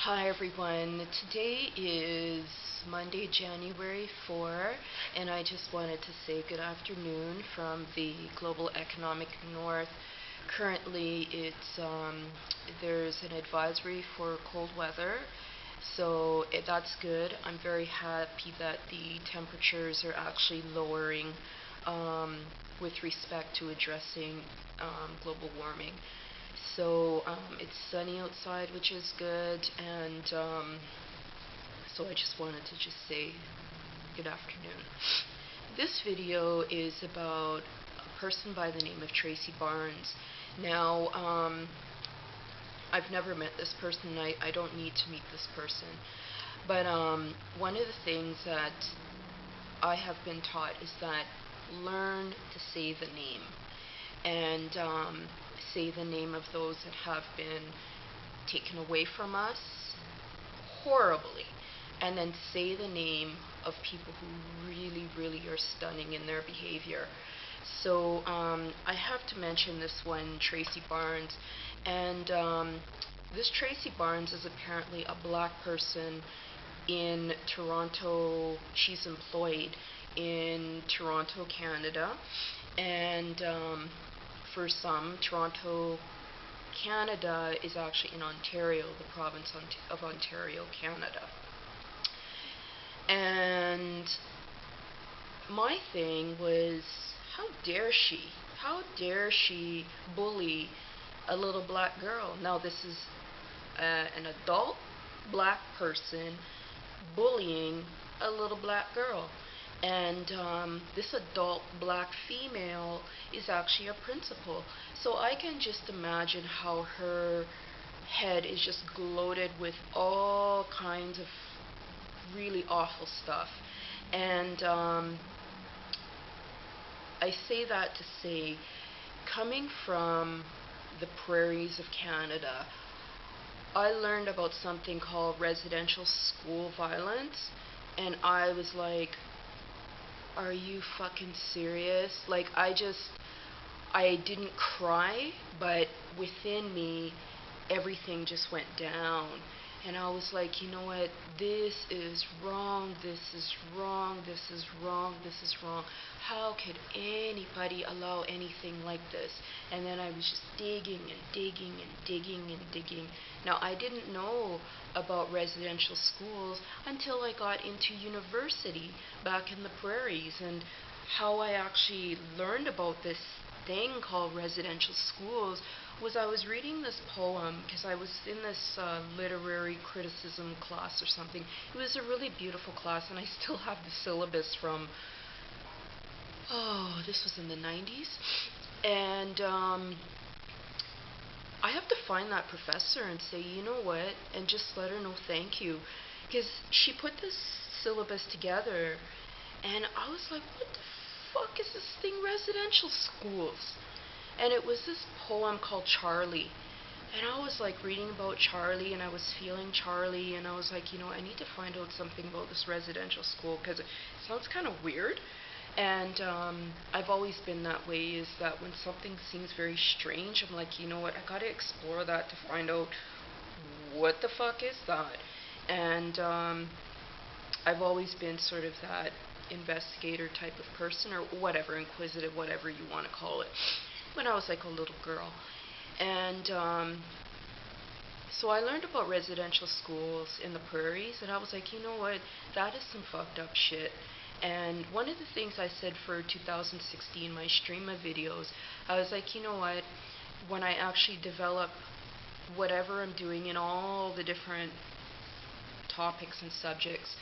Hi everyone. Today is Monday, January 4, and I just wanted to say good afternoon from the global economic north. Currently, there's an advisory for cold weather, so that's good. I'm very happy that the temperatures are actually lowering with respect to addressing global warming. So it's sunny outside, which is good, and so I just wanted to just say good afternoon. This video is about a person by the name of Tracy Barns. Now, I've never met this person. I don't need to meet this person. But one of the things that I have been taught is that learn to say the name. And say the name of those that have been taken away from us horribly, and then say the name of people who really, really are stunning in their behavior. So I have to mention this one, Tracy Barns, and this Tracy Barns is apparently a black person in Toronto. She's employed in Toronto, Canada, and for some, Toronto, Canada is actually in Ontario, the province of Ontario, Canada. And my thing was, how dare she? How dare she bully a little black girl? Now, this is an adult black person bullying a little black girl. And this adult black female is actually a principal. So I can just imagine how her head is just gloated with all kinds of really awful stuff. And I say that to say, coming from the prairies of Canada, I learned about something called residential school violence, and I was like, are you fucking serious? Like, I didn't cry, but within me, everything just went down. And I was like, you know what? This is wrong. This is wrong. This is wrong. This is wrong. How could anybody allow anything like this? And then I was just digging and digging and digging and digging. Now, I didn't know about residential schools until I got into university back in the prairies, and how I actually learned about this thing called residential schools was I was reading this poem because I was in this literary criticism class or something. It was a really beautiful class, and I still have the syllabus from, oh, this was in the 90s. And I have to find that professor and say, you know what, and just let her know thank you. Because she put this syllabus together, and I was like, what the fuck is this thing, residential schools? And it was this poem called Charlie. And I was like reading about Charlie, and I was feeling Charlie, and I was like, you know, I need to find out something about this residential school because it sounds kind of weird. And I've always been that way, is that when something seems very strange, I'm like, you know what, I gotta explore that to find out what the fuck is that. And I've always been sort of that investigator type of person, or whatever, inquisitive, whatever you want to call it, when I was like a little girl. And so I learned about residential schools in the prairies, and I was like, you know what, that is some fucked up shit. And one of the things I said for 2016, my stream of videos, I was like, you know what, when I actually develop whatever I'm doing in all the different topics and subjects,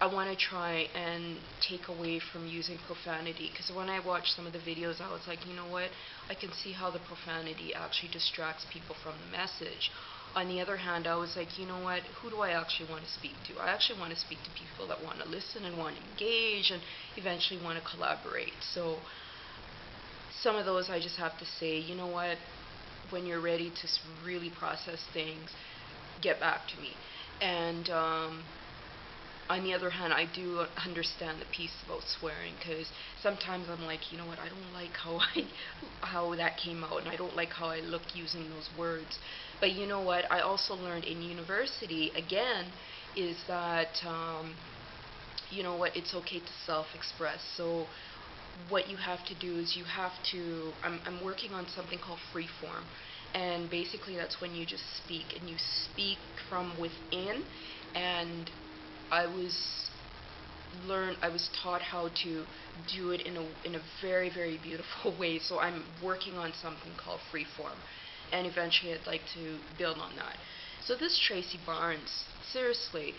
I want to try and take away from using profanity, because when I watched some of the videos, I was like, you know what, I can see how the profanity actually distracts people from the message. On the other hand, I was like, you know what, who do I actually want to speak to? I actually want to speak to people that want to listen and want to engage and eventually want to collaborate. So some of those I just have to say, you know what, when you're ready to really process things, get back to me. And on the other hand, I do understand the piece about swearing, because sometimes I'm like, you know what, I don't like how that came out, and I don't like how I look using those words. But you know what, I also learned in university, again, is that, you know what, it's okay to self-express. So what you have to do is I'm working on something called freeform. And basically that's when you just speak, and you speak from within. And I was taught how to do it in a very, very beautiful way. So I'm working on something called freeform, and eventually I'd like to build on that. So this Tracy Barns, seriously,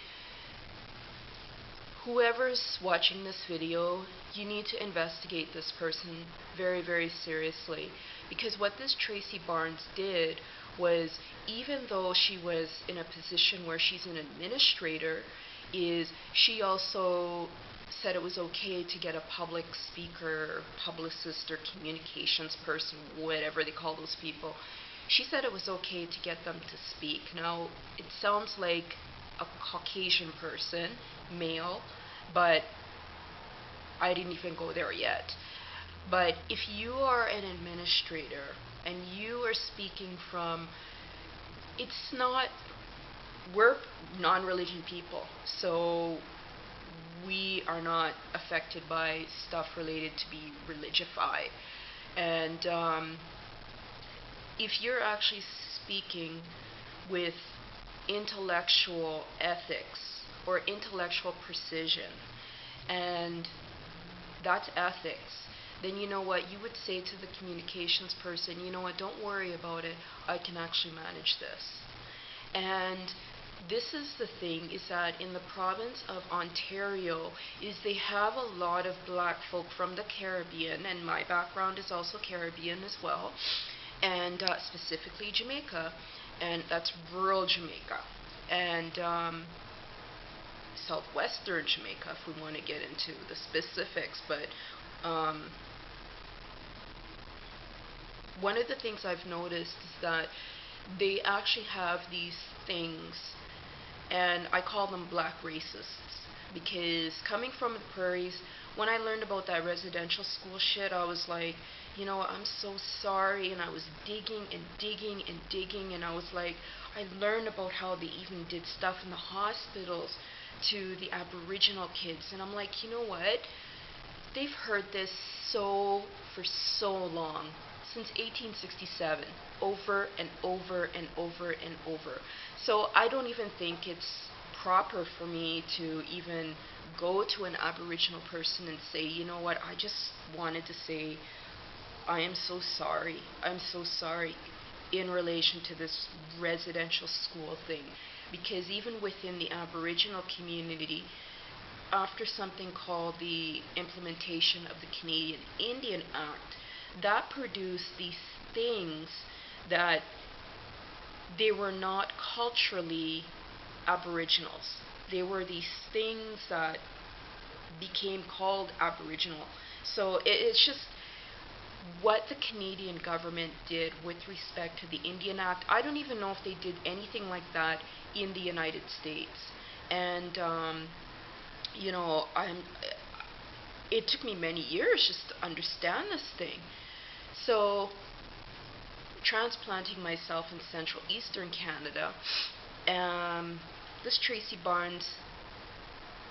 whoever's watching this video, you need to investigate this person very, very seriously. Because what this Tracy Barns did was, even though she was in a position where she's an administrator, is she also said it was okay to get a public speaker, publicist, or communications person, whatever they call those people. She said it was okay to get them to speak. Now, it sounds like a Caucasian person, male, but I didn't even go there yet. But if you are an administrator and you are speaking from, it's not, we're non-religion people, so we are not affected by stuff related to be religified. And if you're actually speaking with intellectual ethics or intellectual precision, and that's ethics, then you know what, you would say to the communications person, you know what, don't worry about it, I can actually manage this. And this is the thing, is that in the province of Ontario, is they have a lot of black folk from the Caribbean, and my background is also Caribbean as well, and specifically Jamaica, and that's rural Jamaica, and southwestern Jamaica, if we want to get into the specifics. But one of the things I've noticed is that they actually have these things, and I call them black racists, because coming from the prairies, when I learned about that residential school shit, I was like, you know, I'm so sorry. And I was digging and digging and digging, and I was like, I learned about how they even did stuff in the hospitals to the Aboriginal kids, and I'm like, you know what, they've heard this for so long, since 1867, over and over and over and over. So I don't even think it's proper for me to even go to an Aboriginal person and say, you know what, I just wanted to say, I am so sorry. I'm so sorry in relation to this residential school thing. Because even within the Aboriginal community, after something called the implementation of the Canadian Indian Act, that produced these things that they were not culturally Aboriginals. They were these things that became called Aboriginal. So it's just what the Canadian government did with respect to the Indian Act. I don't even know if they did anything like that in the United States. And you know, it took me many years just to understand this thing. So, transplanting myself in central eastern Canada, this Tracy Barns,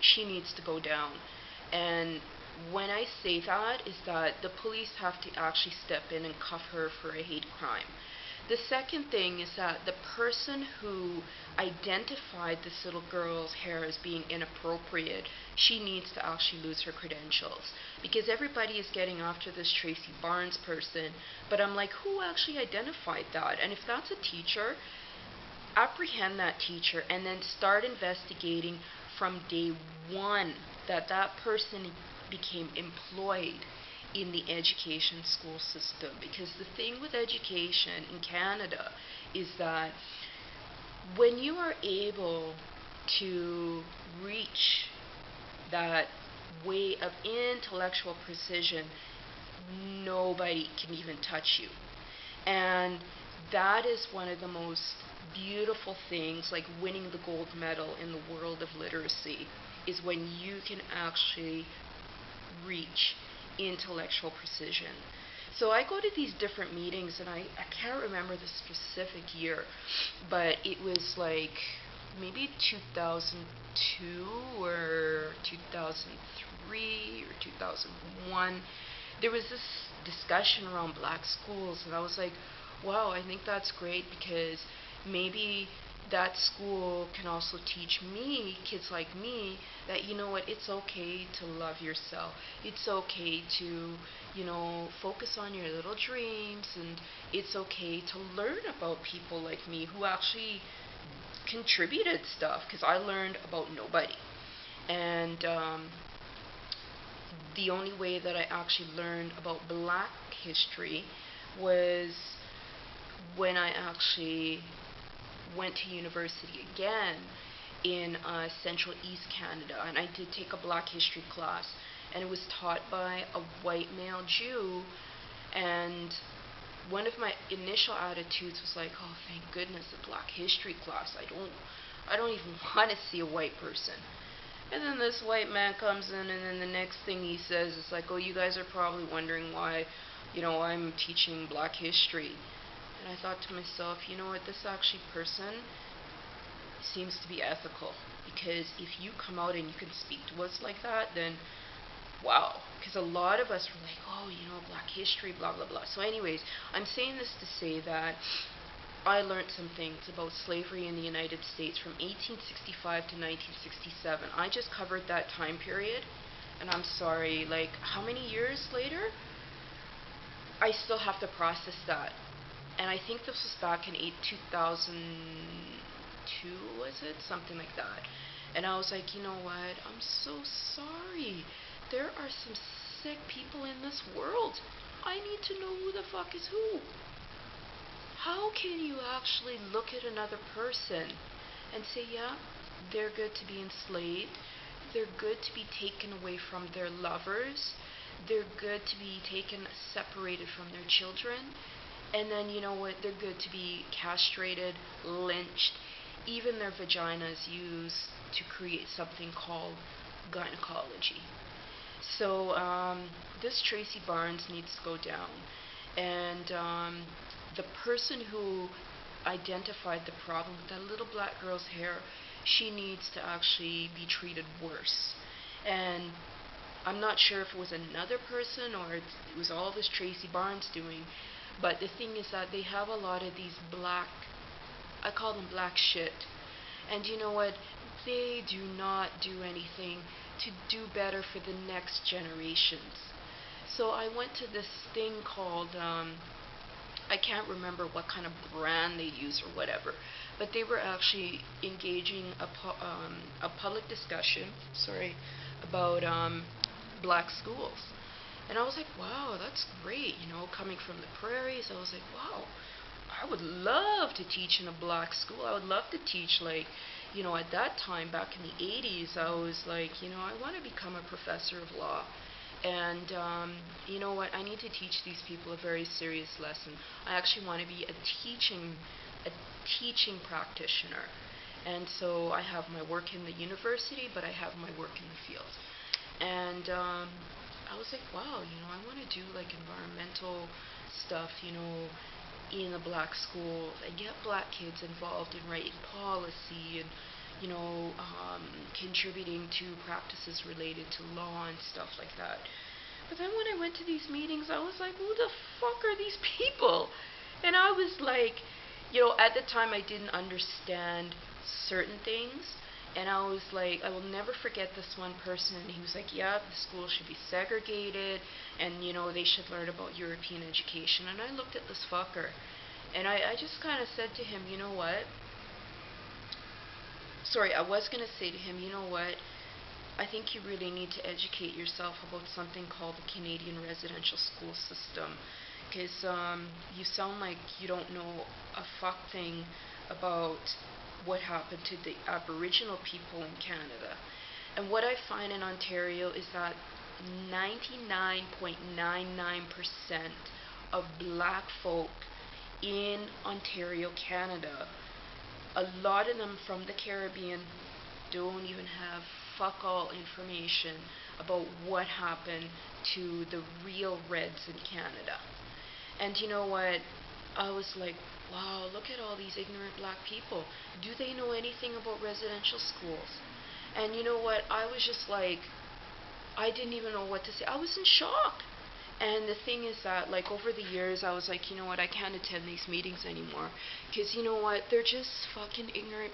she needs to go down. And when I say that, is that the police have to actually step in and cuff her for a hate crime. The second thing is that the person who identified this little girl's hair as being inappropriate, she needs to actually lose her credentials. Because everybody is getting after this Tracy Barns person, but I'm like, who actually identified that? And if that's a teacher, apprehend that teacher and then start investigating from day one that that person became employed in the education school system. Because the thing with education in Canada is that when you are able to reach that way of intellectual precision, nobody can even touch you. And that is one of the most beautiful things, like winning the gold medal in the world of literacy, is when you can actually reach intellectual precision. So I go to these different meetings, and I can't remember the specific year, but it was like maybe 2002 or 2003 or 2001. There was this discussion around black schools, and I was like, wow, I think that's great, because maybe that school can also teach me, kids like me, that, you know what, it's okay to love yourself. It's okay to, focus on your little dreams, and it's okay to learn about people like me who actually contributed stuff, because I learned about nobody. And the only way that I actually learned about black history was when I actually went to university again in Central East Canada, and I did take a black history class, and it was taught by a white male Jew. And one of my initial attitudes was like, oh, thank goodness, a black history class. I don't even want to see a white person. And then this white man comes in, and then the next thing he says is like, oh, you guys are probably wondering why, I'm teaching black history. And I thought to myself, you know what, this actually person seems to be ethical, because if you come out and you can speak to us like that, then wow. Because a lot of us were like, oh, black history, blah, blah, blah. So anyways, I'm saying this to say that I learned some things about slavery in the United States from 1865 to 1967. I just covered that time period, and I'm sorry, like, how many years later? I still have to process that. And I think this was back in 2002, was it? Something like that. And I was like, you know what? I'm so sorry. There are some sick people in this world. I need to know who the fuck is who. How can you actually look at another person and say, yeah, they're good to be enslaved, they're good to be taken away from their lovers, they're good to be separated from their children, and then, you know what, they're good to be castrated, lynched, even their vaginas used to create something called gynecology. So this Tracy Barns needs to go down. And the person who identified the problem with that little black girl's hair, she needs to actually be treated worse. And I'm not sure if it was another person or it was all this Tracy Barns doing, but the thing is that they have a lot of these black, I call them black shit. And you know what? They do not do anything to do better for the next generations. So I went to this thing called, I can't remember what kind of brand they use or whatever, but they were actually engaging a public discussion, about black schools. And I was like, wow, that's great, coming from the prairies. I was like, wow, I would love to teach in a black school. I would love to teach, like, at that time, back in the 80s, I was like, I want to become a professor of law. And you know what? I need to teach these people a very serious lesson. I actually want to be a teaching practitioner. And so I have my work in the university, but I have my work in the field. And I was like, wow, I want to do like environmental stuff, in a black school, and get black kids involved in writing policy and contributing to practices related to law and stuff like that. But then when I went to these meetings, I was like, who the fuck are these people? And I was like, at the time I didn't understand certain things, and I was like, I will never forget this one person, and he was like, yeah, the school should be segregated, and they should learn about European education. And I looked at this fucker, and I just kind of said to him, you know what? I was going to say to him, you know what? I think you really need to educate yourself about something called the Canadian residential school system, because you sound like you don't know a fuck thing about what happened to the Aboriginal people in Canada. And what I find in Ontario is that 99.99% of black folk in Ontario, Canada. A lot of them from the Caribbean don't even have fuck all information about what happened to the real Reds in Canada. And you know what? I was like, wow, look at all these ignorant black people. Do they know anything about residential schools? And you know what? I was just like, I didn't even know what to say. I was in shock. And the thing is that, like, over the years, I was like, you know what? I can't attend these meetings anymore. Because, you know what? They're just fucking ignorant